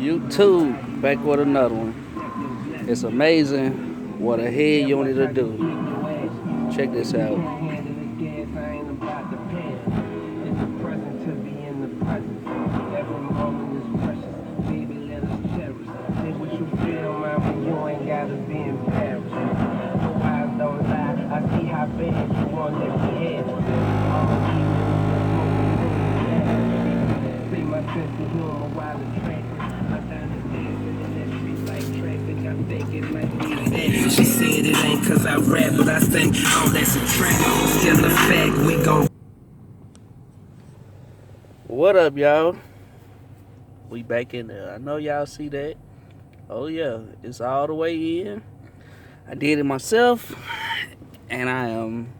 YouTube, back with another one. It's amazing what a head you need to do. Check this out. She said it ain't cause I rap, but I think all that's a track. Still a fact, we gon' What up, y'all? We back in there. I know y'all see that. Oh yeah, it's all the way in. I did it myself, and I am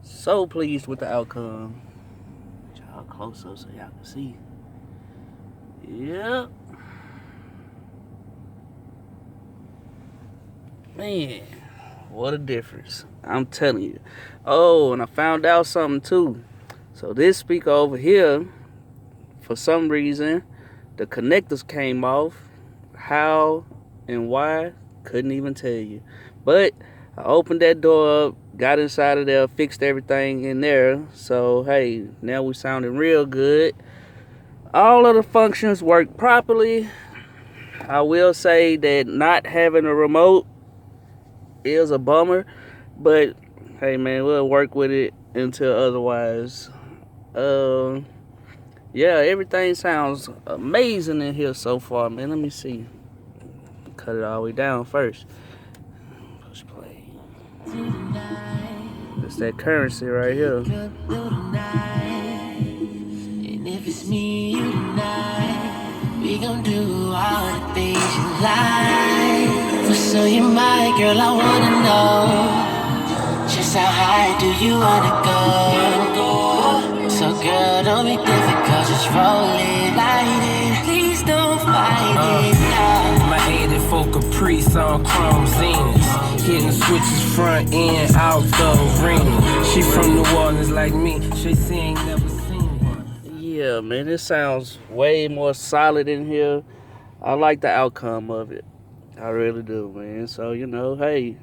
so pleased with the outcome. Y'all close up so y'all can see. Yep. Man, what a difference. I'm telling you. Oh, and I found out something too. So this speaker over here, for some reason, the connectors came off. How and why, couldn't even tell you. But I opened that door up, got inside of there, fixed everything in there. So, hey, now we sounding real good. All of the functions work properly. I will say that not having a remote is a bummer, but hey man, we'll work with it until otherwise. Yeah, everything sounds amazing in here so far, man. Let me see. Cut it all the way down first. Push play. It's that currency right here. And if it's me you tonight, we gon' do all the things you like. For so you're my girl, I wanna know just how high do you wanna go? So girl, don't be difficult, just roll it, light it. Please don't fight it now. My 84 Caprice on chrome Zenith, hitting switches front end out the ring. She from New Orleans like me, she ain't never seen one. Yeah, man, it sounds way more solid in here. I like the outcome of it. I really do, man. So, hey,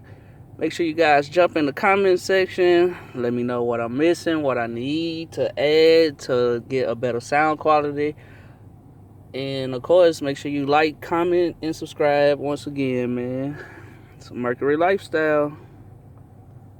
make sure you guys jump in the comment section. Let me know what I'm missing, what I need to add to get a better sound quality. And, of course, make sure you like, comment, and subscribe once again, man. It's Mercury Lifestyle.